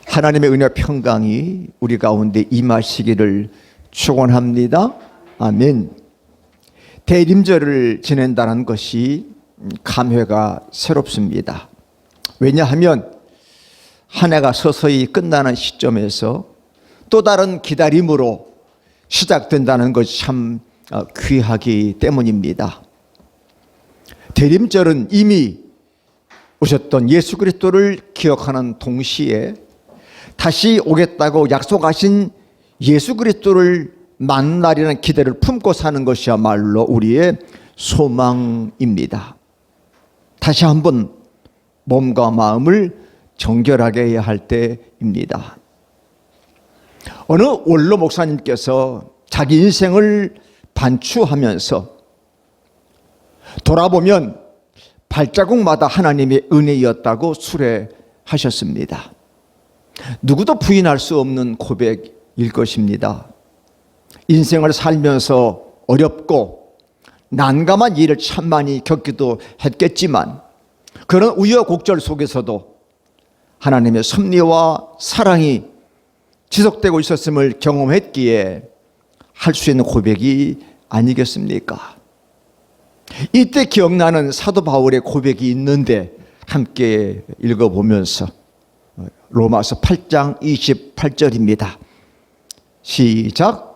하나님의 은혜 평강이 우리 가운데 임하시기를 축원합니다. 아멘. 대림절을 지낸다는 것이 감회가 새롭습니다. 왜냐하면 한 해가 서서히 끝나는 시점에서 또 다른 기다림으로 시작된다는 것이 참 귀하기 때문입니다. 대림절은 이미 오셨던 예수 그리스도를 기억하는 동시에 다시 오겠다고 약속하신 예수 그리스도를 만나리라는 기대를 품고 사는 것이야말로 우리의 소망입니다. 다시 한번 몸과 마음을 정결하게 해야 할 때입니다. 어느 원로 목사님께서 자기 인생을 반추하면서 돌아보면 발자국마다 하나님의 은혜였다고 수레하셨습니다. 누구도 부인할 수 없는 고백일 것입니다. 인생을 살면서 어렵고 난감한 일을 참 많이 겪기도 했겠지만 그런 우여곡절 속에서도 하나님의 섭리와 사랑이 지속되고 있었음을 경험했기에 할 수 있는 고백이 아니겠습니까? 이때 기억나는 사도 바울의 고백이 있는데 함께 읽어보면서 로마서 8장 28절입니다. 시작.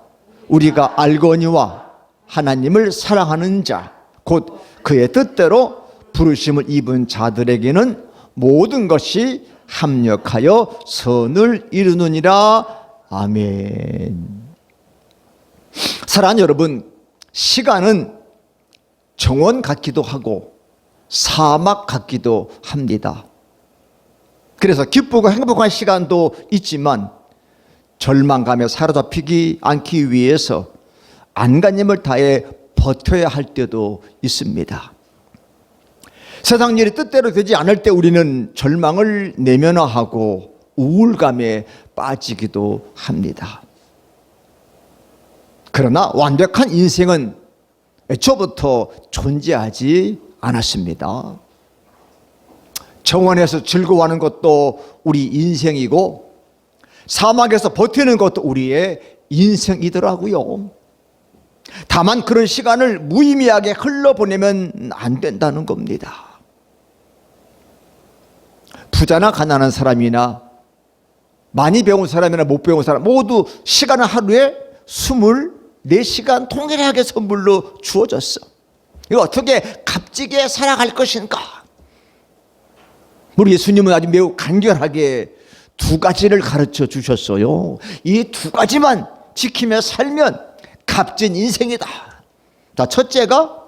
우리가 알거니와 하나님을 사랑하는 자 곧 그의 뜻대로 부르심을 입은 자들에게는 모든 것이 합력하여 선을 이루느니라. 아멘. 사랑하는 여러분, 시간은 정원 같기도 하고 사막 같기도 합니다. 그래서 기쁘고 행복한 시간도 있지만 절망감에 사로잡히지 않기 위해서 안간힘을 다해 버텨야 할 때도 있습니다. 세상 일이 뜻대로 되지 않을 때 우리는 절망을 내면화하고 우울감에 빠지기도 합니다. 그러나 완벽한 인생은 애초부터 존재하지 않았습니다. 정원에서 즐거워하는 것도 우리 인생이고 사막에서 버티는 것도 우리의 인생이더라고요. 다만 그런 시간을 무의미하게 흘러보내면 안 된다는 겁니다. 부자나 가난한 사람이나 많이 배운 사람이나 못 배운 사람 모두 시간은 하루에 24시간 통일하게 선물로 주어졌어. 이거 어떻게 값지게 살아갈 것인가? 우리 예수님은 아주 매우 간결하게 두 가지를 가르쳐 주셨어요. 이 두 가지만 지키며 살면 값진 인생이다. 자, 첫째가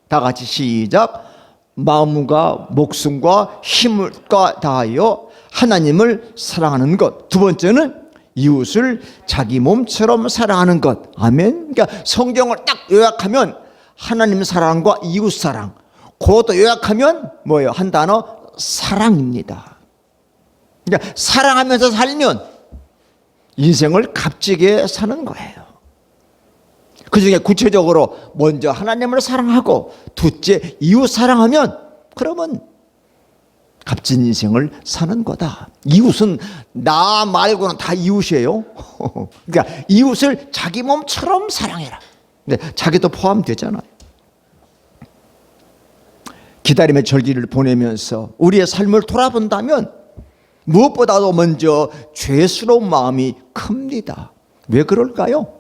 다 같이 시작. 마음과 목숨과 힘을 다하여 하나님을 사랑하는 것. 두 번째는 이웃을 자기 몸처럼 사랑하는 것. 아멘. 그러니까 성경을 딱 요약하면 하나님 사랑과 이웃 사랑. 그것도 요약하면 뭐예요? 한 단어 사랑입니다. 그러니까 사랑하면서 살면 인생을 값지게 사는 거예요. 그 중에 구체적으로 먼저 하나님을 사랑하고 둘째 이웃 사랑하면 그러면 값진 인생을 사는 거다. 이웃은 나 말고는 다 이웃이에요. 그러니까 이웃을 자기 몸처럼 사랑해라. 근데 자기도 포함되잖아요. 기다림의 절기를 보내면서 우리의 삶을 돌아본다면 무엇보다도 먼저 죄스러운 마음이 큽니다. 왜 그럴까요?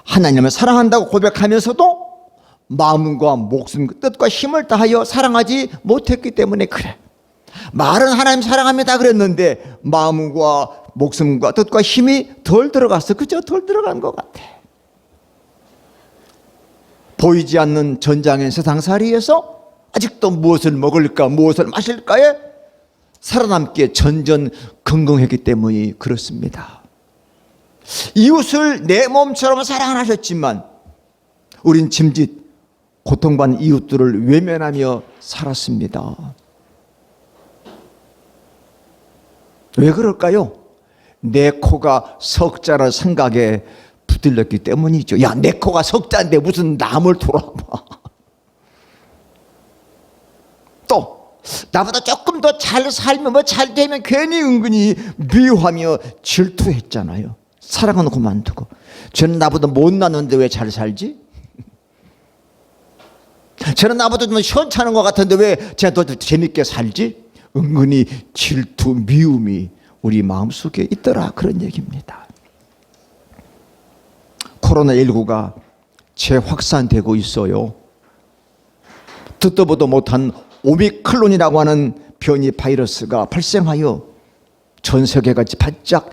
하나님을 사랑한다고 고백하면서도 마음과 목숨, 뜻과 힘을 다하여 사랑하지 못했기 때문에 그래. 말은 하나님 사랑합니다 그랬는데 마음과 목숨과 뜻과 힘이 덜 들어갔어. 그죠? 덜 들어간 것 같아. 보이지 않는 전장의 세상살이에서 아직도 무엇을 먹을까 무엇을 마실까에 살아남기에 전전긍긍했기 때문이 그렇습니다. 이웃을 내 몸처럼 사랑하셨지만 우린 짐짓 고통받는 이웃들을 외면하며 살았습니다. 왜 그럴까요? 내 코가 석자라는 생각에 붙들렸기 때문이죠. 야, 내 코가 석자인데 무슨 남을 돌아봐. 또 나보다 조금 더 잘 살면 뭐 잘 되면 괜히 은근히 미워하며 질투했잖아요. 사랑은 그만두고 쟤는 나보다 못났는데 왜 잘 살지? 쟤는 나보다 좀 시원찮은 것 같은데 왜 쟤는 더 재밌게 살지? 은근히 질투, 미움이 우리 마음속에 있더라, 그런 얘기입니다. 코로나19가 재확산되고 있어요. 듣도 보도 못한 오미크론이라고 하는 변이 바이러스가 발생하여 전 세계가 바짝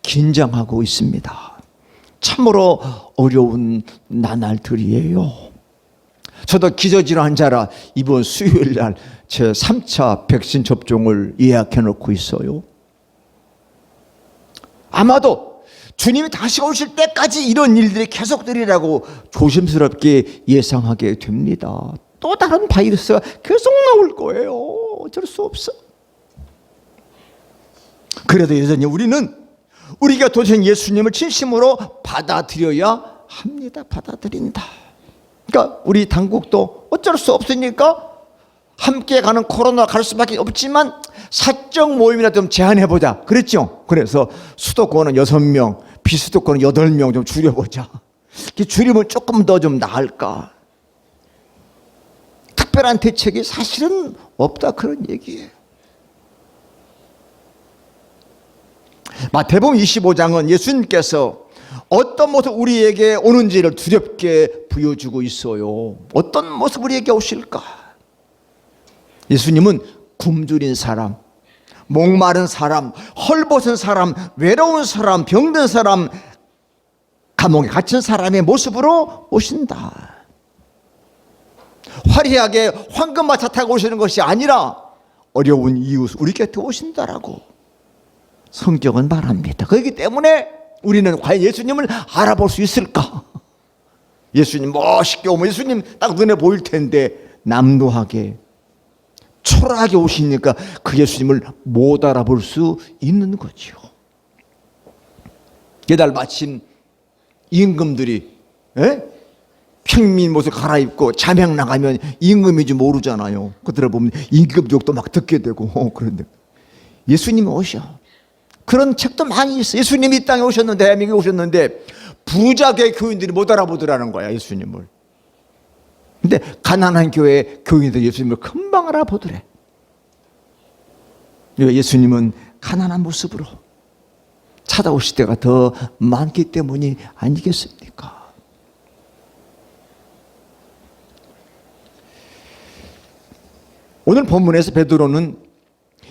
긴장하고 있습니다. 참으로 어려운 나날들이에요. 저도 기저질환 환자라 이번 수요일 날 제 3차 백신 접종을 예약해 놓고 있어요. 아마도 주님이 다시 오실 때까지 이런 일들이 계속되리라고 조심스럽게 예상하게 됩니다. 또 다른 바이러스가 계속 나올 거예요. 어쩔 수 없어. 그래도 여전히 우리는 우리가 도대체 예수님을 진심으로 받아들여야 합니다. 받아들인다. 그러니까 우리 당국도 어쩔 수 없으니까 함께 가는 코로나 갈 수밖에 없지만 사적 모임이나 좀 제한해보자 그랬죠. 그래서 수도권은 6명, 비수도권은 8명 좀 줄여보자. 줄이면 조금 더 좀 나을까. 특별한 대책이 사실은 없다, 그런 얘기예요. 마태복음 25장은 예수님께서 어떤 모습 우리에게 오는지를 두렵게 보여주고 있어요. 어떤 모습 우리에게 오실까? 예수님은 굶주린 사람, 목마른 사람, 헐벗은 사람, 외로운 사람, 병든 사람, 감옥에 갇힌 사람의 모습으로 오신다. 화려하게 황금마차 타고 오시는 것이 아니라 어려운 이웃 우리 곁에 오신다라고 성경은 말합니다. 그렇기 때문에 우리는 과연 예수님을 알아볼 수 있을까? 예수님 멋있게 오면 예수님 딱 눈에 보일 텐데 남루하게 초라하게 오시니까 그 예수님을 못 알아볼 수 있는 거죠. 이달 마침 임금들이 평민 모습 갈아입고 자명 나가면 임금인지 모르잖아요. 그 들어보면 임금 욕도 막 듣게 되고 그런데 예수님이 오셔. 그런 책도 많이 있어. 예수님이 이 땅에 오셨는데, 대한민국에 오셨는데 부자계 교인들이 못 알아보더라는 거야, 예수님을. 근데 가난한 교회 교인들 예수님을 금방 알아보더래. 예수님은 가난한 모습으로 찾아오실 때가 더 많기 때문이 아니겠습니까? 오늘 본문에서 베드로는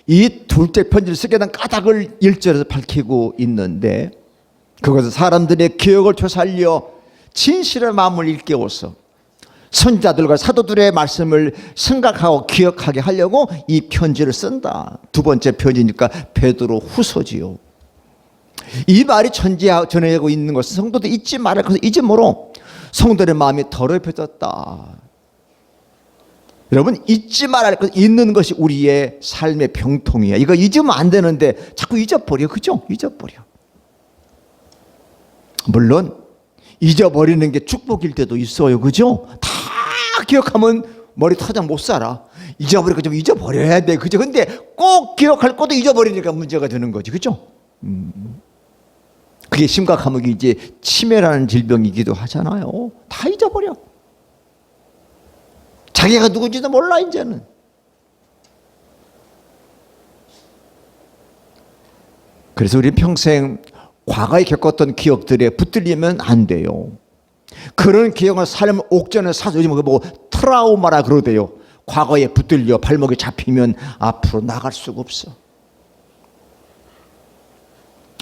이 둘째 편지를 쓰게 된 까닭을 1절에서 밝히고 있는데, 그것은 사람들의 기억을 되살려 진실의 마음을 일깨워서 선지자들과 사도들의 말씀을 생각하고 기억하게 하려고 이 편지를 쓴다. 두 번째 편지니까 베드로 후서지요. 이 말이 전해지고 있는 것은 성도들 잊지 말할 것을 잊음으로 성도들의 마음이 더럽혀졌다. 여러분, 잊지 말할 것 잊는 것이 우리의 삶의 병통이야. 이거 잊으면 안 되는데 자꾸 잊어버려. 그죠? 잊어버려. 물론 잊어버리는 게 축복일 때도 있어요. 그죠? 다 기억하면 머리 터져 못 살아. 잊어버리니까 좀 잊어버려야 돼. 그죠? 근데 꼭 기억할 것도 잊어버리니까 문제가 되는 거지. 그죠? 그게 심각하면 이제 치매라는 질병이기도 하잖아요. 다 잊어버려. 자기가 누군지도 몰라 이제는. 그래서 우리 평생 과거에 겪었던 기억들에 붙들리면 안 돼요. 그런 기억을 삶 옥전에 사서 요즘 그거 보고 트라우마라 그러대요. 과거에 붙들려 발목에 잡히면 앞으로 나갈 수가 없어.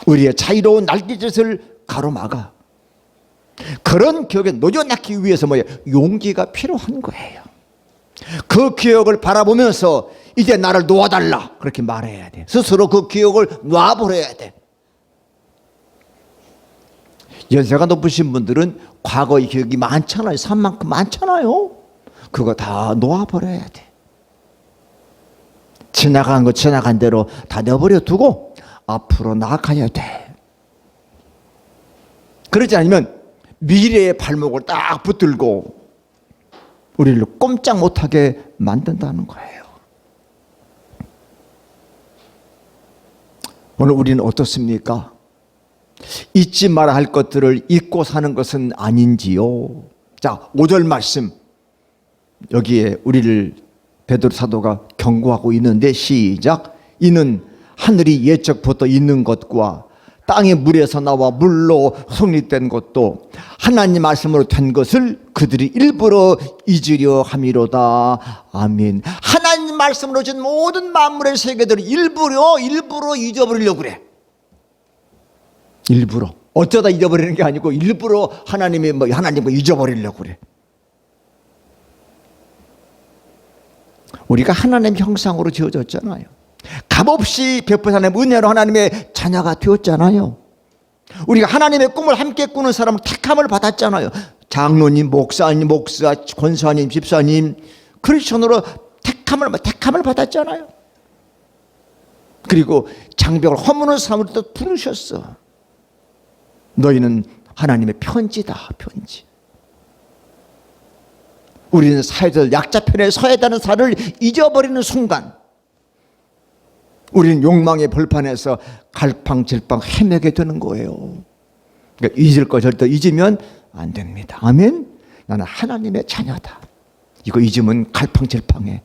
우리의 자유로운 날개짓을 가로막아. 그런 기억에 노져넣기 위해서 용기가 필요한 거예요. 그 기억을 바라보면서 이제 나를 놓아달라 그렇게 말해야 돼. 스스로 그 기억을 놔버려야 돼. 연세가 높으신 분들은 과거의 기억이 많잖아요. 산만큼 많잖아요. 그거 다 놓아버려야 돼. 지나간 거 지나간 대로 다 내버려 두고 앞으로 나아가야 돼. 그러지 않으면 미래의 발목을 딱 붙들고 우리를 꼼짝 못하게 만든다는 거예요. 오늘 우리는 어떻습니까? 잊지 말아야 할 것들을 잊고 사는 것은 아닌지요? 자, 5절 말씀 여기에 우리를 베드로 사도가 경고하고 있는데 시작. 이는 하늘이 예적부터 있는 것과 땅의 물에서 나와 물로 성립된 것도 하나님 말씀으로 된 것을 그들이 일부러 잊으려 함이로다. 아멘. 하나님 말씀으로 준 모든 만물의 세계들을 일부러 잊어버리려고 그래. 일부러. 어쩌다 잊어버리는 게 아니고 일부러 하나님을 잊어버리려고 그래. 우리가 하나님 형상으로 지어졌잖아요. 값없이 베푸신 하나님의 은혜로 하나님의 자녀가 되었잖아요. 우리가 하나님의 꿈을 함께 꾸는 사람을 택함을 받았잖아요. 장로님, 목사님, 목사, 권사님, 집사님, 크리스천으로 택함을 받았잖아요. 그리고 장벽을 허무는 사람을 또 부르셨어. 너희는 하나님의 편지다, 편지. 우리는 사회적 약자 편에 서야 되는 사를 잊어버리는 순간 우리는 욕망의 벌판에서 갈팡질팡 헤매게 되는 거예요. 그러니까 잊을 거 절대 잊으면 안 됩니다. 아멘. 나는 하나님의 자녀다. 이거 잊으면 갈팡질팡해.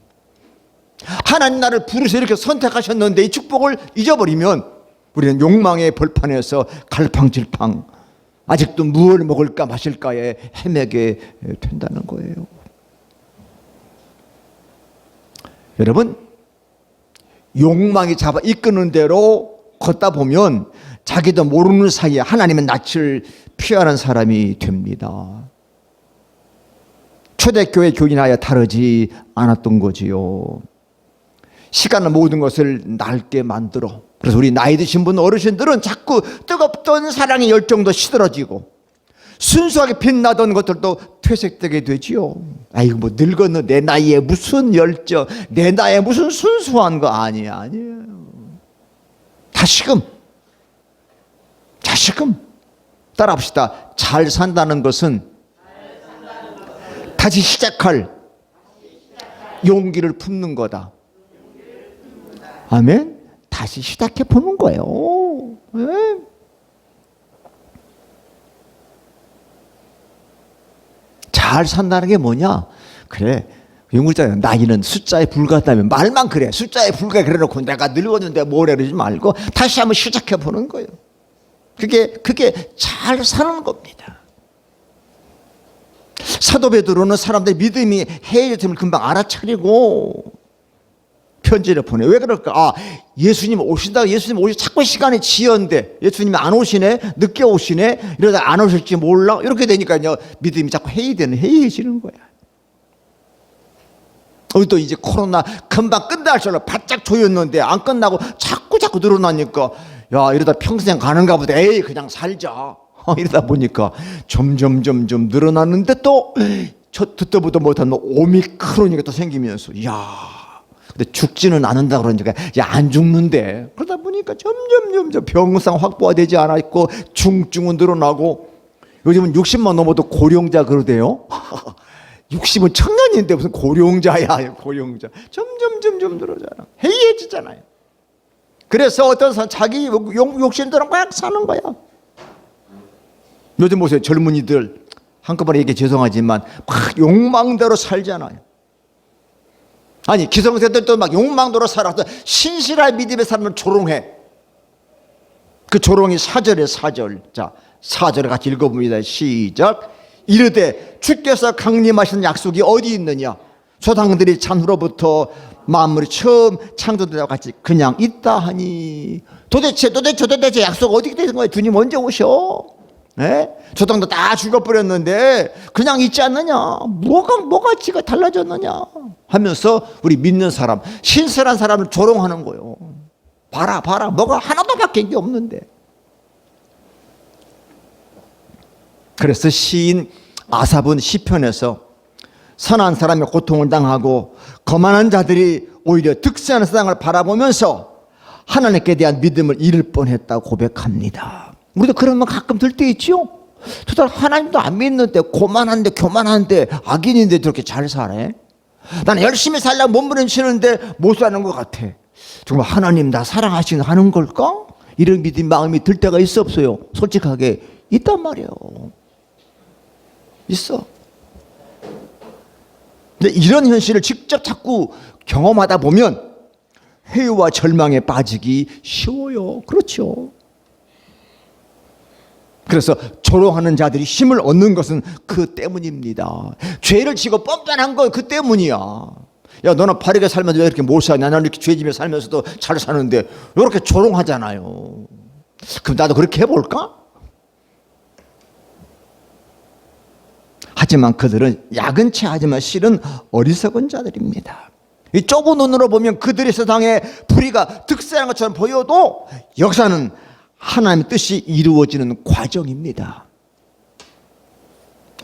하나님 나를 부르셔 이렇게 선택하셨는데 이 축복을 잊어버리면 우리는 욕망의 벌판에서 갈팡질팡 아직도 무엇을 먹을까 마실까에 헤매게 된다는 거예요. 여러분, 욕망이 잡아 이끄는 대로 걷다 보면 자기도 모르는 사이에 하나님의 낯을 피하는 사람이 됩니다. 초대교회 교인하여 다르지 않았던 거지요. 시간은 모든 것을 낡게 만들어. 그래서 우리 나이 드신 분 어르신들은 자꾸 뜨겁던 사랑의 열정도 시들어지고 순수하게 빛나던 것들도 퇴색되게 되지요. 아이고 뭐 늙었는 내 나이에 무슨 열정, 내 나이에 무슨 순수한 거 아니에요. 다시금 따라합시다. 잘 산다는 것은 다시 시작할 용기를 품는 거다. 아멘. 다시 시작해 보는 거예요. 네. 잘 산다는 게 뭐냐? 그래, 영국자는 나이는 숫자에 불과하다면 말만 그래. 숫자에 불과해 그래놓고 내가 늙었는데 뭐래 그러지 말고 다시 한번 시작해 보는 거예요. 그게 잘 사는 겁니다. 사도 베드로는 사람들의 믿음이 해이됨을 금방 알아차리고 편지를 보내. 왜 그럴까? 예수님 오신다고 자꾸 시간이 지연돼. 예수님이 안 오시네, 늦게 오시네, 이러다 안 오실지 몰라. 이렇게 되니까요, 믿음이 자꾸 해이해지는 거야. 우리도 이제 코로나 금방 끝날 줄 알고 바짝 조였는데 안 끝나고 자꾸 늘어나니까 야, 이러다 평생 가는가 보다. 에이, 그냥 살자. 이러다 보니까 점점 늘어나는데 또 듣도 보도 못한 오미크론이 또 생기면서 근데 죽지는 않는다 그러니까 안 죽는데 그러다 보니까 점점 병상 확보가 되지 않았고 중증은 늘어나고 요즘은 60만 넘어도 고령자 그러대요. 60은 청년인데 무슨 고령자야. 고령자 점점 늘어잖아. 해이해지잖아요. 그래서 어떤 사람 자기 욕심대로 막 사는 거야. 요즘 보세요. 젊은이들 한꺼번에 얘기 죄송하지만 막 욕망대로 살잖아요. 아니 기성세대들도 막 욕망대로 살아서 신실한 믿음의 사람은 조롱해. 그 조롱이 4절에 자 4절을 같이 읽어봅니다. 시작. 이르되 주께서 강림하신 약속이 어디 있느냐? 조상들이 찬후로부터 만물이 처음 창조되다와 같이 그냥 있다 하니 도대체 약속 어디 되는 거예요? 주님 언제 오셔? 네? 조상도 다 죽어버렸는데 그냥 있지 않느냐? 뭐가 지가 달라졌느냐? 하면서 우리 믿는 사람, 신실한 사람을 조롱하는 거예요. 봐라 뭐가 하나도 바뀐 게 없는데. 그래서 시인 아삽은 시편에서 선한 사람의 고통을 당하고 거만한 자들이 오히려 득세하는 세상을 바라보면서 하나님께 대한 믿음을 잃을 뻔했다고 고백합니다. 우리도 그런 말 가끔 들 때 있죠. 저 사람 하나님도 안 믿는데 교만한데 악인인데 저렇게 잘 살아. 나는 열심히 살려고 몸부림치는데 못 사는 것 같아. 정말 하나님 나 사랑하시는 하는 걸까? 이런 믿음 마음이 들 때가 있어 없어요? 솔직하게 있단 말이에요. 있어. 근데 이런 현실을 직접 자꾸 경험하다 보면 회유와 절망에 빠지기 쉬워요. 그렇죠. 그래서 조롱하는 자들이 힘을 얻는 것은 그 때문입니다. 죄를 지고 뻔뻔한 건 그 때문이야. 야, 너는 바르게 살면서 왜 이렇게 못 사냐? 나는 이렇게 죄지며 살면서도 잘 사는데 이렇게 조롱하잖아요. 그럼 나도 그렇게 해볼까? 하지만 그들은 야근치 하지만 실은 어리석은 자들입니다. 이 좁은 눈으로 보면 그들의 세상에 불의가 득세한 것처럼 보여도 역사는 하나님의 뜻이 이루어지는 과정입니다.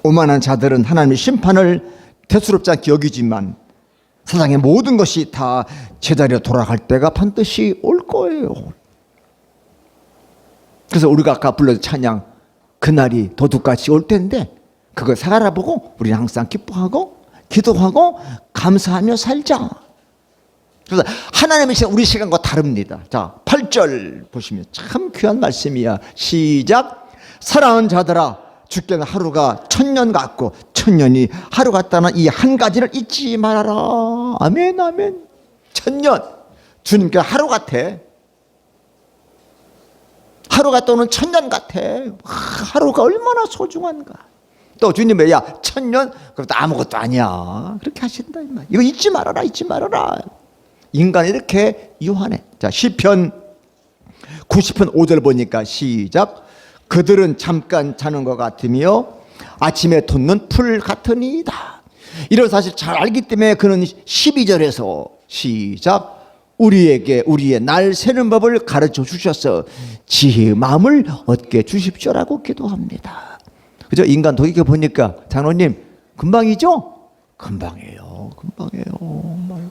오만한 자들은 하나님의 심판을 대수롭지 않게 여기지만 세상의 모든 것이 다 제자리로 돌아갈 때가 반드시 올 거예요. 그래서 우리가 아까 불렀던 찬양, 그날이 도둑같이 올 텐데 그걸 살아보고 우리는 항상 기뻐하고 기도하고 감사하며 살자. 그래서 하나님의 시간 우리 시간과 다릅니다. 자, 8절 보시면 참 귀한 말씀이야. 시작. 사랑하는 자들아, 주께는 하루가 천년 같고 천년이 하루 같다는 이 한 가지를 잊지 말아라. 아멘, 아멘. 천년, 주님께 하루 같아. 하루 같다 오는 천년 같아. 하루가 얼마나 소중한가. 또 주님이 야 천년 그것도 아무것도 아니야 그렇게 하신다. 이거 잊지 말아라, 잊지 말아라. 인간이 이렇게 유한해. 자, 시편 90편 5절 보니까 시작. 그들은 잠깐 자는 것 같으며 아침에 돋는 풀 같으니이다. 이런 사실 잘 알기 때문에 그는 12절에서 시작. 우리에게 우리의 날 세는 법을 가르쳐 주셔서 지혜의 마음을 얻게 주십시오라고 기도합니다. 그죠? 인간 도입해 보니까 장로님 금방이죠? 금방이에요. 금방이에요.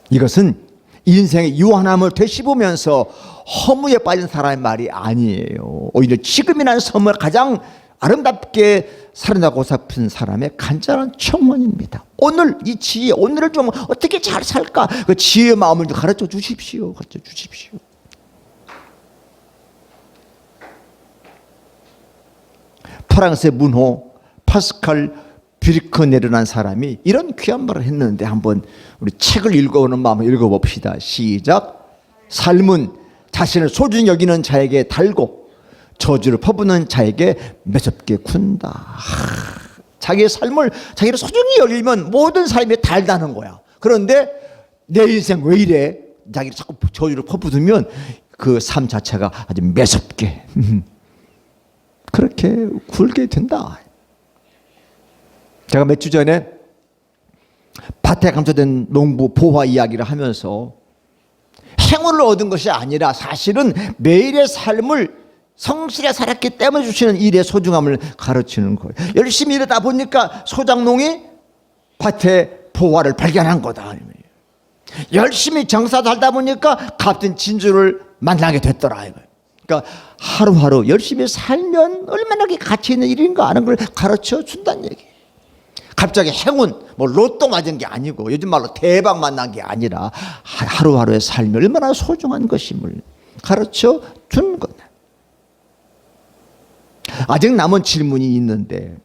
이것은 인생의 유한함을 되씹으면서 허무에 빠진 사람의 말이 아니에요. 오히려 지금이라는 삶을 가장 아름답게 살아나고 싶은 사람의 간절한 청원입니다. 오늘 이 지혜, 오늘을 좀 어떻게 잘 살까? 그 지혜의 마음을 가르쳐 주십시오. 가르쳐 주십시오. 프랑스의 문호 파스칼 뷰리크네르라는 사람이 이런 귀한 말을 했는데 한번 우리 책을 읽어오는 마음을 읽어봅시다. 시작. 삶은 자신을 소중히 여기는 자에게 달고 저주를 퍼부는 자에게 매섭게 군다. 자기의 삶을 자기를 소중히 여기면 모든 삶이 달다는 거야. 그런데 내 인생 왜 이래? 자기를 자꾸 저주를 퍼부으면 그 삶 자체가 아주 매섭게 그렇게 굴게 된다. 제가 몇 주 전에 밭에 감춰된 농부 보화 이야기를 하면서 행운을 얻은 것이 아니라 사실은 매일의 삶을 성실히 살았기 때문에 주시는 일의 소중함을 가르치는 거예요. 열심히 일하다 보니까 소장농이 밭에 보화를 발견한 거다. 열심히 정사 살다 보니까 값진 진주를 만나게 됐더라. 그러니까 하루하루 열심히 살면 얼마나 가치 있는 일인가 하는 걸 가르쳐 준다는 얘기예요. 갑자기 행운, 뭐 로또 맞은 게 아니고 요즘 말로 대박 만난 게 아니라 하루하루의 삶이 얼마나 소중한 것임을 가르쳐 준 거다. 아직 남은 질문이 있는데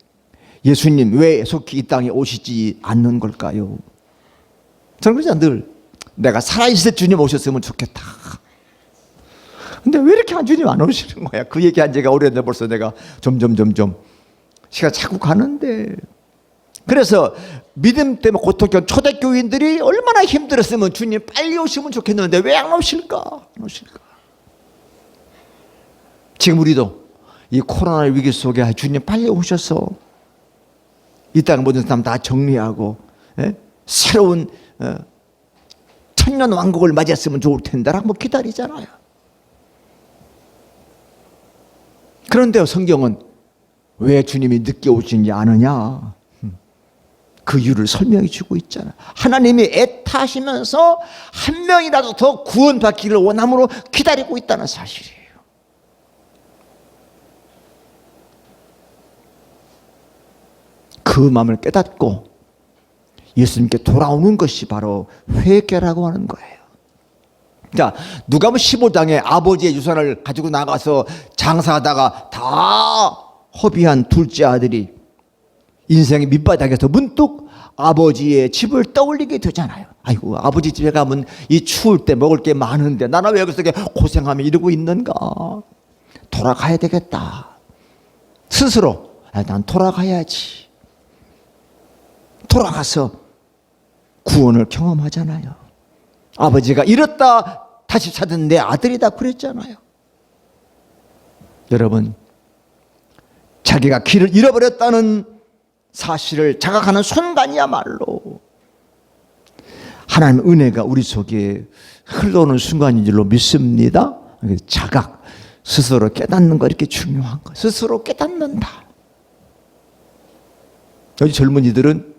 예수님 왜 속히 이 땅에 오시지 않는 걸까요? 저는 그러잖아. 늘 내가 살아있을 때 주님 오셨으면 좋겠다. 근데 왜 이렇게 주님 안 오시는 거야? 그 얘기한 지가 오래됐는데 벌써 내가 점점 시간 자꾸 가는데. 그래서 믿음 때문에 고통겪은 초대교인들이 얼마나 힘들었으면 주님 빨리 오시면 좋겠는데 왜 안 오실까? 안 오실까? 지금 우리도 이 코로나 위기 속에 주님 빨리 오셔서 이 땅 모든 사람 다 정리하고 새로운 천년 왕국을 맞이했으면 좋을 텐데라고 기다리잖아요. 그런데 성경은 왜 주님이 늦게 오시는지 아느냐? 그 이유를 설명해 주고 있잖아. 하나님이 애타시면서 한 명이라도 더 구원받기를 원함으로 기다리고 있다는 사실이에요. 그 마음을 깨닫고 예수님께 돌아오는 것이 바로 회개라고 하는 거예요. 자, 누가복음 15장에 아버지의 유산을 가지고 나가서 장사하다가 다 허비한 둘째 아들이 인생의 밑바닥에서 문득 아버지의 집을 떠올리게 되잖아요. 아이고, 아버지 집에 가면 이 추울 때 먹을 게 많은데 나는 왜 여기서 고생하며 이러고 있는가. 돌아가야 되겠다. 스스로 난 돌아가야지. 돌아가서 구원을 경험하잖아요. 아버지가 잃었다 다시 찾은 내 아들이다 그랬잖아요. 여러분, 자기가 길을 잃어버렸다는 사실을 자각하는 순간이야말로 하나님의 은혜가 우리 속에 흘러오는 순간인 줄로 믿습니다. 자각, 스스로 깨닫는 거 이렇게 중요한 거. 스스로 깨닫는다. 여기 젊은이들은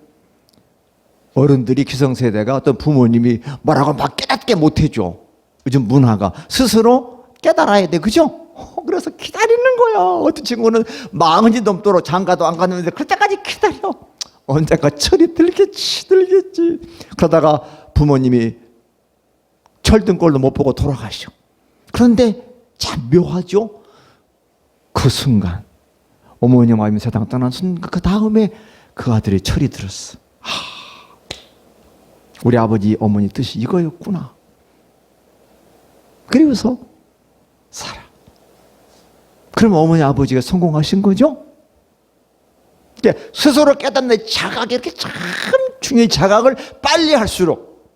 어른들이 기성세대가 어떤 부모님이 뭐라고 막 깨닫게 못해줘. 요즘 문화가 스스로 깨달아야 돼. 그죠? 그래서 기다리는 거야. 어떤 친구는 40이 넘도록 장가도 안 갔는데 그때까지 기다려. 언젠가 철이 들겠지. 그러다가 부모님이 철등꼴도 못 보고 돌아가시오. 그런데 참 묘하죠. 그 순간 어머니 마음이 세상 떠난 순간 그 다음에 그 아들의 철이 들었어. 우리 아버지 어머니 뜻이 이거였구나. 그리고서 살아. 그럼 어머니 아버지가 성공하신 거죠? 스스로 깨닫는 자각이 이렇게 참 중요해. 자각을 빨리 할수록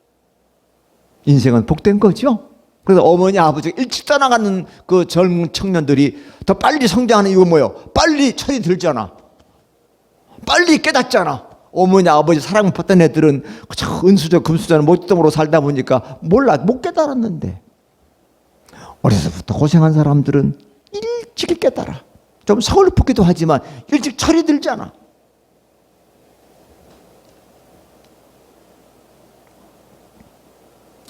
인생은 복된 거죠. 그래서 어머니 아버지가 일찍 떠나가는 그 젊은 청년들이 더 빨리 성장하는 이유가 뭐예요? 빨리 철이 들잖아. 빨리 깨닫잖아. 어머니 아버지 사랑 받던 애들은 은수저 금수저는 못됨으로 살다 보니까 몰라, 못 깨달았는데 어려서부터 고생한 사람들은 일찍 깨달아. 좀 서글프기도 하지만 일찍 철이 들잖아.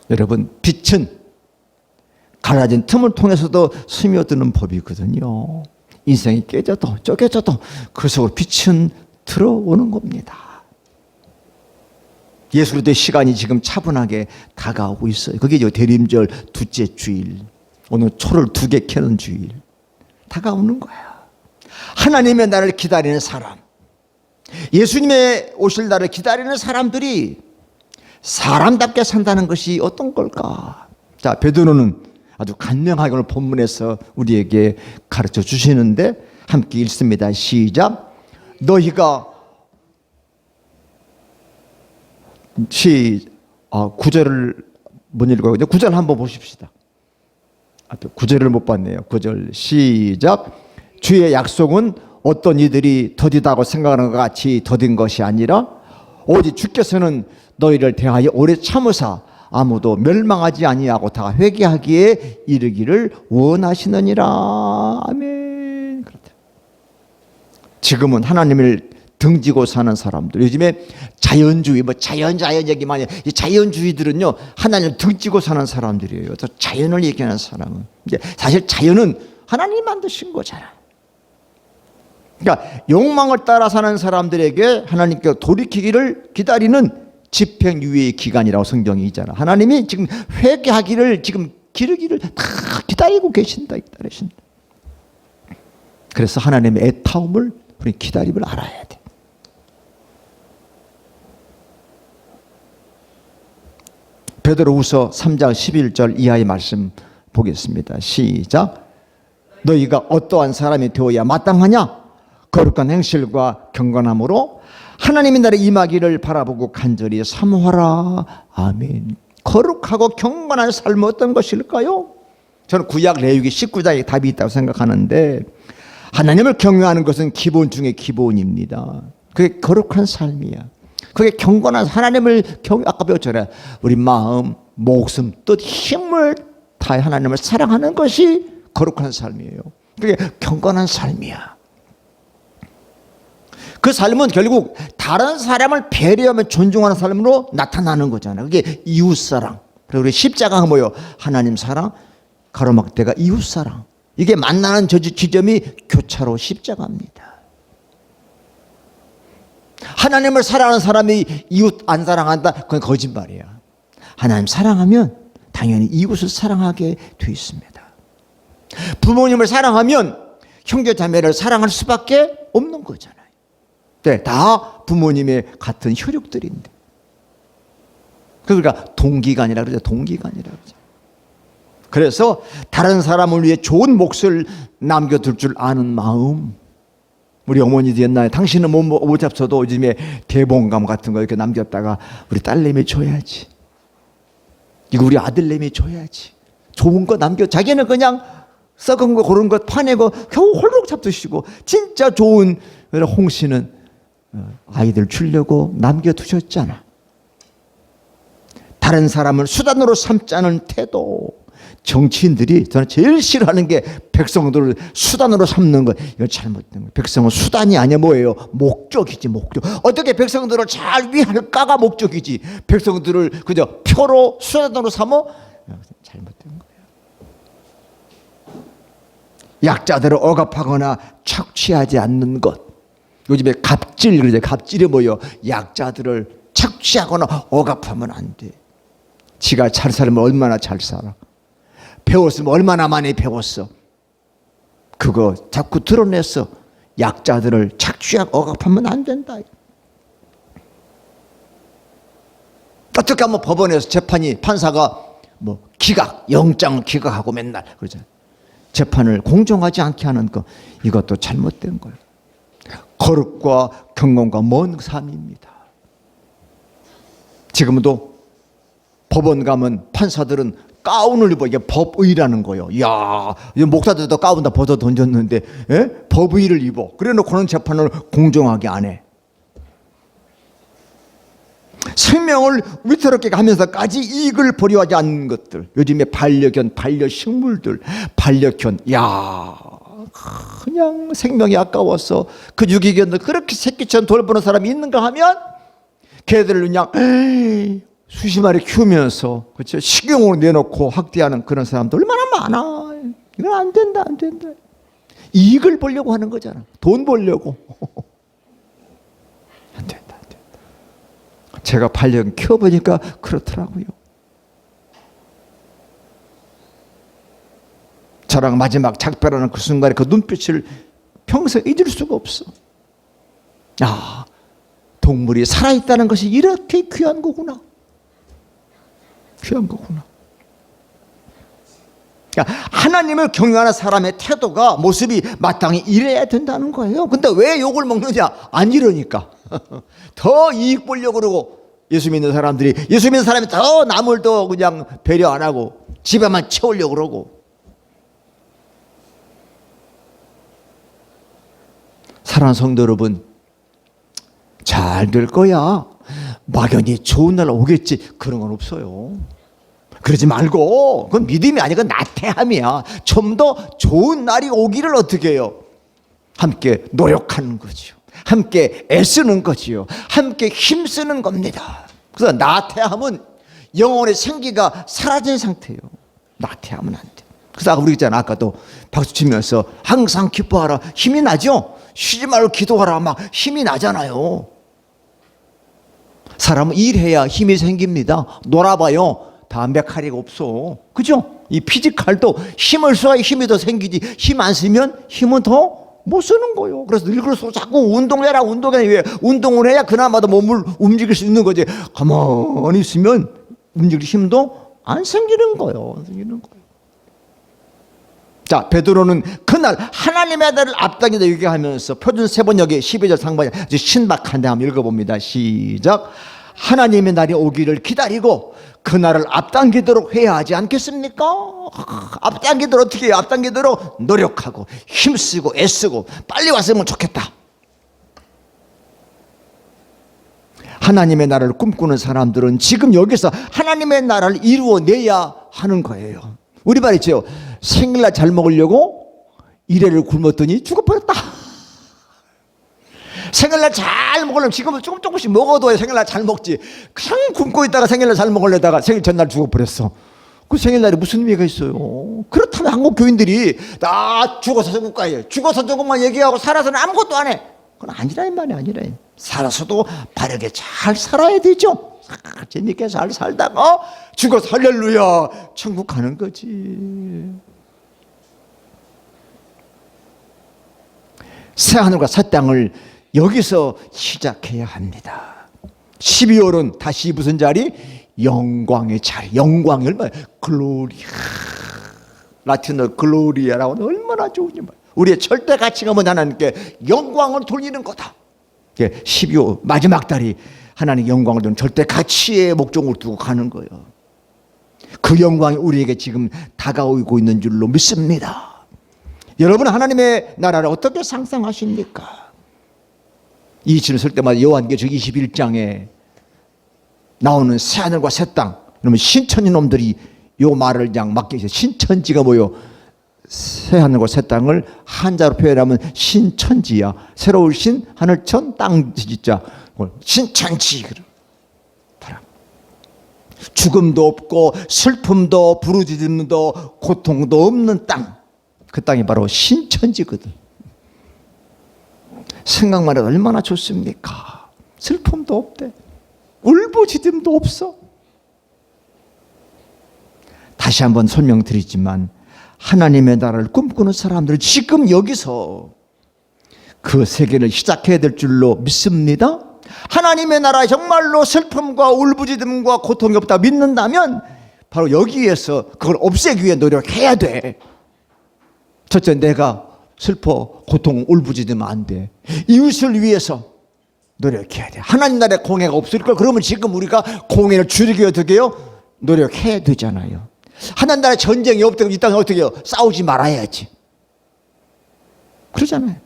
여러분, 빛은 갈라진 틈을 통해서도 스며드는 법이거든요. 인생이 깨져도 쪼개져도 그 속으로 빛은 들어오는 겁니다. 예수 그리스도의 시간이 지금 차분하게 다가오고 있어요. 그게 대림절 둘째 주일, 오늘 초를 2개 켜는 주일 다가오는 거야. 하나님의 나를 기다리는 사람, 예수님의 오실 날을 기다리는 사람들이 사람답게 산다는 것이 어떤 걸까? 자, 베드로는 아주 간명하게 오늘 본문에서 우리에게 가르쳐 주시는데 함께 읽습니다. 시작. 너희가 9절을 못 읽어요. 9절 한번 보십시다. 9절을 못 봤네요. 9절 시작. 주의 약속은 어떤 이들이 더디다고 생각하는 것 같이 더딘 것이 아니라 오직 주께서는 너희를 대하여 오래 참으사 아무도 멸망하지 아니하고 다 회개하기에 이르기를 원하시느니라. 아멘. 그렇다. 지금은 하나님을 등지고 사는 사람들, 요즘에 자연주의, 자연 얘기만 해요. 이 자연주의들은요, 하나님을 등지고 사는 사람들이에요. 또 자연을 얘기하는 사람은 이제 사실 자연은 하나님이 만드신 거잖아. 그러니까 욕망을 따라 사는 사람들에게 하나님께 돌이키기를 기다리는 집행유예의 기간이라고 성경이 있잖아. 하나님이 지금 회개하기를 지금 기르기를 다 기다리고 계신다. 그래서 하나님의 애타움을 우리 기다림을 알아야 돼. 베드로후서 3장 11절 이하의 말씀 보겠습니다. 시작. 너희가 어떠한 사람이 되어야 마땅하냐? 거룩한 행실과 경건함으로 하나님의 날에 임하기를 바라보고 간절히 사모하라. 아멘. 거룩하고 경건한 삶은 어떤 것일까요? 저는 구약 레위기 19장에 답이 있다고 생각하는데, 하나님을 경외하는 것은 기본 중에 기본입니다. 그게 거룩한 삶이야. 그게 경건한, 하나님을 아까 배웠잖아요. 우리 마음, 목숨, 뜻, 힘을 다해 하나님을 사랑하는 것이 거룩한 삶이에요. 그게 경건한 삶이야. 그 삶은 결국 다른 사람을 배려하며 존중하는 삶으로 나타나는 거잖아요. 그게 이웃사랑. 그리고 우리 십자가가 뭐예요? 하나님 사랑, 가로막대가 이웃사랑. 이게 만나는 지점이 교차로 십자가입니다. 하나님을 사랑하는 사람이 이웃 안 사랑한다? 그건 거짓말이야. 하나님 사랑하면 당연히 이웃을 사랑하게 돼 있습니다. 부모님을 사랑하면 형제 자매를 사랑할 수밖에 없는 거잖아요. 네, 다 부모님의 같은 혈육들인데. 그러니까 동기간이라 그러죠. 동기간이라 그러죠. 그래서 다른 사람을 위해 좋은 몫을 남겨둘 줄 아는 마음. 우리 어머니도 옛날에 당신은 못 잡숴도 요즘에 대봉감 같은 거 이렇게 남겼다가 우리 딸내미 줘야지. 이거 우리 아들내미 줘야지. 좋은 거 자기는 그냥 썩은 거 고른 거 파내고 겨우 홀룩 잡수시고, 진짜 좋은 홍시는 아이들 주려고 남겨두셨잖아. 다른 사람을 수단으로 삼자는 태도. 정치인들이 저는 제일 싫어하는 게 백성들을 수단으로 삼는 거. 이거 잘못된 거예요. 백성은 수단이 아니야 뭐예요? 목적이지, 목적. 어떻게 백성들을 잘 위할까가 목적이지, 백성들을 그저 표로 수단으로 삼어? 잘못된 거예요. 약자들을 억압하거나 착취하지 않는 것. 요즘에 갑질 그러죠. 갑질이 뭐예요? 약자들을 착취하거나 억압하면 안 돼. 지가 잘 살면 얼마나 잘 살아. 배웠으면 얼마나 많이 배웠어. 그거 자꾸 드러내서 약자들을 착취하고 억압하면 안 된다. 어떻게 하면 법원에서 판사가 뭐 영장을 기각하고 맨날 그러잖아요. 재판을 공정하지 않게 하는 거, 이것도 잘못된 거예요. 거룩과 경건과 먼 삶입니다. 지금도 법원 가면 판사들은 가운을 입어. 이게 법의라는 거예요. 이야, 목사들도 가운 다 벗어 던졌는데, 법의를 입어. 그래 놓고는 재판을 공정하게 안 해. 생명을 위태롭게 하면서까지 이익을 보려하지 않는 것들. 요즘에 반려견, 반려식물들, 반려견. 야, 그냥 생명이 아까워서 그 유기견들 그렇게 새끼처럼 돌보는 사람이 있는가 하면 걔들을 그냥 수십 마리 키우면서, 그렇죠, 식용으로 내놓고 학대하는 그런 사람들 얼마나 많아. 이건 안 된다, 안 된다. 이익을 보려고 하는 거잖아. 돈 벌려고. 안 된다, 안 된다. 제가 반려견 키워보니까 그렇더라고요. 저랑 마지막 작별하는 그 순간에 그 눈빛을 평생 잊을 수가 없어. 아, 동물이 살아있다는 것이 이렇게 귀한 거구나. 귀한 거구나. 그러니까 하나님을 경외하는 사람의 태도가, 모습이 마땅히 이래야 된다는 거예요. 근데 왜 욕을 먹느냐? 안 이러니까. 더 이익 보려고 그러고, 예수 믿는 사람이 더 남을 더 그냥 배려 안 하고 집에만 채우려고 그러고. 사랑하는 성도 여러분, 잘 될 거야. 막연히 좋은 날 오겠지. 그런 건 없어요. 그러지 말고, 그건 믿음이 아니고 나태함이야. 좀 더 좋은 날이 오기를 어떻게 해요? 함께 노력하는 거죠. 함께 애쓰는 거지요. 함께 힘쓰는 겁니다. 그래서 나태함은 영혼의 생기가 사라진 상태예요. 나태하면 안 돼. 그래서 우리 있잖아, 아까도 박수 치면서 항상 기뻐하라. 힘이 나죠? 쉬지 말고 기도하라. 막 힘이 나잖아요. 사람은 일해야 힘이 생깁니다. 놀아봐요. 담백하리가 없어. 그죠? 이 피지컬도 힘을 써야 힘이 더 생기지. 힘 안 쓰면 힘은 더 못 쓰는 거예요. 그래서 늙을수록 자꾸 운동해라. 왜? 운동을 해야 그나마도 몸을 움직일 수 있는 거지. 가만히 있으면 움직일 힘도 안 생기는 거예요. 안 생기는 거예요. 자, 베드로는 그날 하나님의 아들을 앞당기다 얘기하면서 표준 세번역의 12절 상반에 아주 신박한데 한번 읽어봅니다. 시작. 하나님의 날이 오기를 기다리고 그 날을 앞당기도록 해야 하지 않겠습니까? 앞당기도록 어떻게 해요? 앞당기도록 노력하고 힘쓰고 애쓰고 빨리 왔으면 좋겠다. 하나님의 나라를 꿈꾸는 사람들은 지금 여기서 하나님의 나라를 이루어내야 하는 거예요. 우리 말 있죠. 생일날 잘 먹으려고 이래를 굶었더니 죽어버렸다. 생일날 잘 먹으려면 지금은 조금씩 먹어도 생일날 잘 먹지. 그냥 굶고 있다가 생일날 잘 먹으려다가 생일 전날 죽어버렸어. 그 생일날이 무슨 의미가 있어요? 그렇다면 한국 교인들이 나 죽어서 천국 가요. 죽어서 조금만 얘기하고 살아서는 아무것도 안 해. 그건 아니라 이 말이야, 아니라. 살아서도 바르게 잘 살아야 되죠. 재밌게 잘 살다가 죽어서 할렐루야 천국 가는 거지. 새하늘과 새 땅을 여기서 시작해야 합니다. 12월은 다시 무슨 자리? 영광의 자리. 영광이 얼마나 글로리아. 라틴어 글로리아라고 하면 얼마나 좋으냐. 우리의 절대 가치가 뭐냐, 하나님께 영광을 돌리는 거다. 12월 마지막 달이 하나님 영광을 두는 절대 가치의 목적을 두고 가는 거예요. 그 영광이 우리에게 지금 다가오고 있는 줄로 믿습니다. 여러분, 하나님의 나라를 어떻게 상상하십니까? 이 진을 쓸 때마다 요한계시록 21장에 나오는 새하늘과 새 땅, 그러면 신천지 놈들이 요 말을 그냥 맡겨 있어요. 신천지가 뭐요? 새하늘과 새 땅을 한자로 표현하면 신천지야. 새로운 신, 하늘천, 땅 진짜 신천지. 죽음도 없고 슬픔도 부르짖음도 고통도 없는 땅, 그 땅이 바로 신천지거든. 생각만 해도 얼마나 좋습니까? 슬픔도 없대, 울부짖음도 없어. 다시 한번 설명드리지만 하나님의 나라를 꿈꾸는 사람들은 지금 여기서 그 세계를 시작해야 될 줄로 믿습니다. 하나님의 나라에 정말로 슬픔과 울부짖음과 고통이 없다 믿는다면 바로 여기에서 그걸 없애기 위해 노력해야 돼. 첫째, 내가 슬퍼 고통 울부짖으면 안 돼. 이웃을 위해서 노력해야 돼. 하나님 나라에 공해가 없을 걸. 그러면 지금 우리가 공해를 줄이기 어떻게 해요? 노력해야 되잖아요. 하나님 나라에 전쟁이 없다고 이 땅에 어떻게 해요? 싸우지 말아야지. 그러잖아요.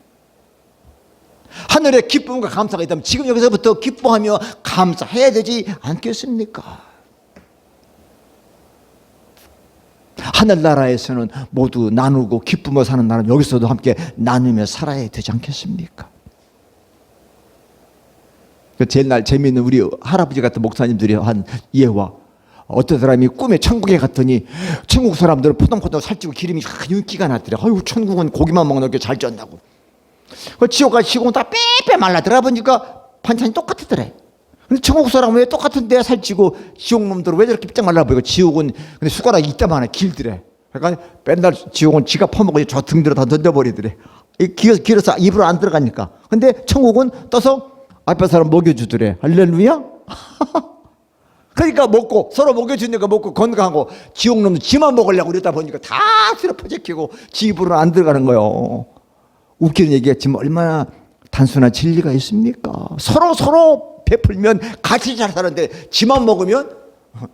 하늘에 기쁨과 감사가 있다면 지금 여기서부터 기뻐하며 감사해야 되지 않겠습니까? 하늘나라에서는 모두 나누고 기쁨으로 사는 나라, 여기서도 함께 나누며 살아야 되지 않겠습니까? 제일 재미있는 우리 할아버지 같은 목사님들이 한 예화, 어떤 사람이 꿈에 천국에 갔더니 천국 사람들은 포동포동 살찌고 기름이 윤기가 났더래. 아유, 천국은 고기만 먹는 게 잘 쪘다고. 지옥 갈 지옥은 다 빼빼 말라 들어보니까 반찬이 똑같더래. 근데 천국 사람은 왜 똑같은데 살찌고 지옥 놈들은 왜 저렇게 삐쩍 말라 보이고, 지옥은 근데 숟가락이 이따만해 길더래. 그러니까 맨날 지옥은 지가 퍼먹고 저 등들어 다 던져버리더래. 길어서 입으로 안 들어가니까. 근데 천국은 떠서 앞에 사람 먹여주더래. 할렐루야. 그러니까 먹고 서로 먹여주니까 먹고 건강하고, 지옥 놈은 지만 먹으려고 그러다 보니까 다 쓸어 퍼제키고 지 입으로 안 들어가는 거예요. 웃기는 얘기겠지만 얼마나 단순한 진리가 있습니까? 서로 베풀면 같이 잘 사는데 지만 먹으면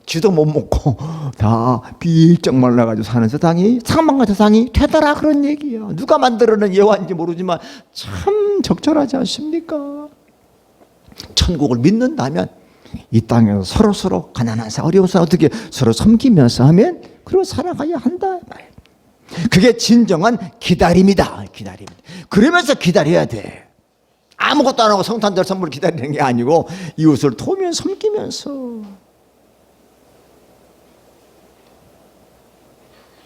지도 못 먹고 다 비쩍 말라가지고 사는 세상이 상망과 세상이 되더라, 그런 얘기야. 누가 만들어낸 예화인지 모르지만 참 적절하지 않습니까? 천국을 믿는다면 이 땅에서 서로 가난한 사람, 어려운 사람 어떻게 서로 섬기면서 하면 그러고 살아가야 한다. 그게 진정한 기다림이다. 기다림. 그러면서 기다려야 돼. 아무것도 안 하고 성탄절 선물 기다리는 게 아니고 이웃을 도우면서 섬기면서.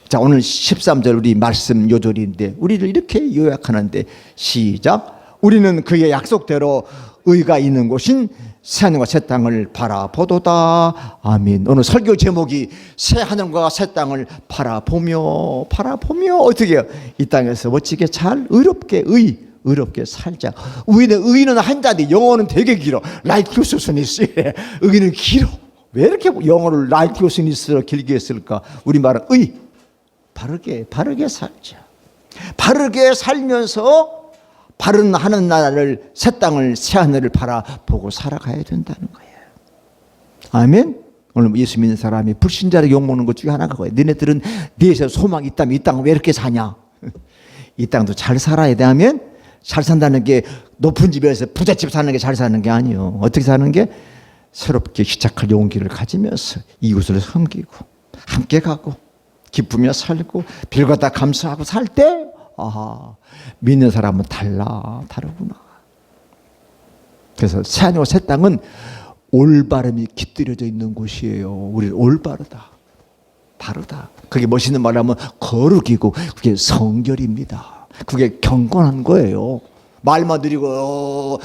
자, 오늘 13절 우리 말씀 요절인데 우리를 이렇게 요약하는데, 시작. 우리는 그의 약속대로 의가 있는 곳인 새하늘과 새 땅을 바라보도다. 아멘. 오늘 설교 제목이 새하늘과 새 땅을 바라보며 어떻게 해요? 이 땅에서 멋지게 잘 의롭게 살자. 의는 한자인데 영어는 되게 길어. 라이티오스니스. 의는 길어. 왜 이렇게 영어를 라이티오스니스로 길게 했을까? 우리말은 바르게 살자. 바르게 살면서 바른 하는 나라를, 새 땅을, 새 하늘을 바라보고 살아가야 된다는 거예요. 아멘. 오늘 예수 믿는 사람이 불신자를 욕먹는 것 중에 하나가 뭐예요? 너네들은 네에서 소망이 있다면 이 땅은 왜 이렇게 사냐? 이 땅도 잘 살아야 돼. 하면 잘 산다는 게 높은 집에서 부잣집 사는 게 잘 사는 게 아니에요. 어떻게 사는 게? 새롭게 시작할 용기를 가지면서 이웃을 섬기고 함께 가고 기쁘며 살고 별거 다 감사하고 살 때, 아하, 믿는 사람은 다르구나. 그래서 새하늘과 새 땅은 올바름이 깃들여져 있는 곳이에요. 우리 올바르다, 바르다. 그게 멋있는 말로 하면 거룩이고 그게 성결입니다. 그게 경건한 거예요. 말만 드리고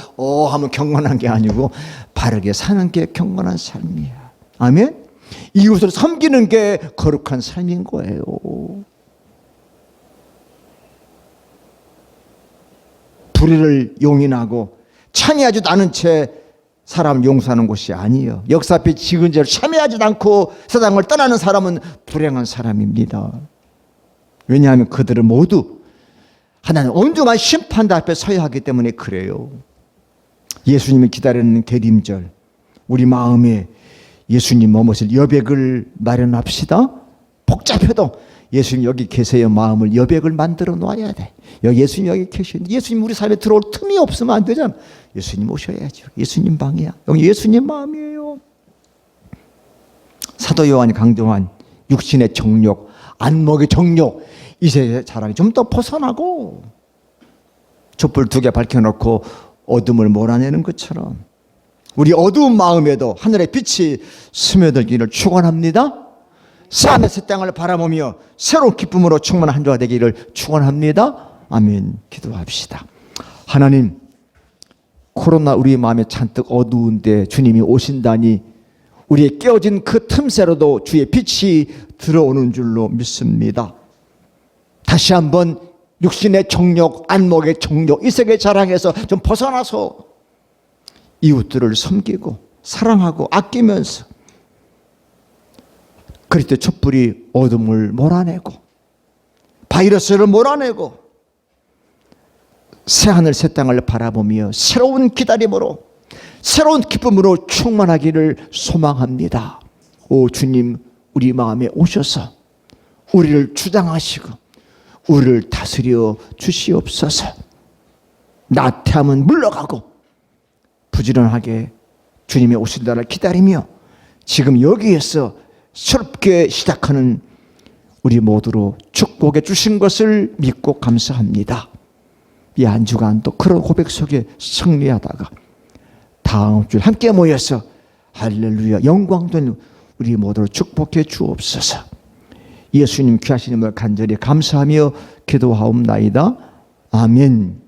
하면 경건한 게 아니고 바르게 사는 게 경건한 삶이야. 아멘. 이웃을 섬기는 게 거룩한 삶인 거예요. 불의를 용인하고 참여하지도 않은 채 사람 용서하는 곳이 아니에요. 역사 앞에 지은 죄를 참여하지도 않고 세상을 떠나는 사람은 불행한 사람입니다. 왜냐하면 그들은 모두 하나님 엄중한 심판대 앞에 서야 하기 때문에 그래요. 예수님이 기다리는 대림절, 우리 마음에 예수님 머무실 여백을 마련합시다. 복잡해도 예수님 여기 계세요. 마음을 여백을 만들어 놓아야 돼. 예수님 여기 계시는데 예수님 우리 삶에 들어올 틈이 없으면 안 되잖아. 예수님 오셔야죠. 예수님 방이야. 여기 예수님 마음이에요. 사도 요한이 강조한 육신의 정욕, 안목의 정욕, 이 세상의 자랑이 좀 더 벗어나고 촛불 2개 밝혀놓고 어둠을 몰아내는 것처럼 우리 어두운 마음에도 하늘의 빛이 스며들기를 축원합니다. 새하늘 새 땅을 바라보며 새로운 기쁨으로 충만한 한 주가 되기를 축원합니다. 아멘. 기도합시다. 하나님, 코로나 우리 마음에 잔뜩 어두운데 주님이 오신다니 우리의 깨어진 그 틈새로도 주의 빛이 들어오는 줄로 믿습니다. 다시 한번 육신의 정욕, 안목의 정욕, 이 세계 자랑에서 좀 벗어나서 이웃들을 섬기고 사랑하고 아끼면서 그리스도의 촛불이 어둠을 몰아내고 바이러스를 몰아내고 새하늘 새 땅을 바라보며 새로운 기다림으로 새로운 기쁨으로 충만하기를 소망합니다. 오 주님, 우리 마음에 오셔서 우리를 주장하시고 우리를 다스려 주시옵소서. 나태함은 물러가고 부지런하게 주님의 오실 날을 기다리며 지금 여기에서 새롭게 시작하는 우리 모두로 축복해 주신 것을 믿고 감사합니다. 이 한 주간 또 그런 고백 속에 승리하다가 다음 주에 함께 모여서 할렐루야 영광된 우리 모두를 축복해 주옵소서. 예수님 귀하신 이름을 간절히 감사하며 기도하옵나이다. 아멘.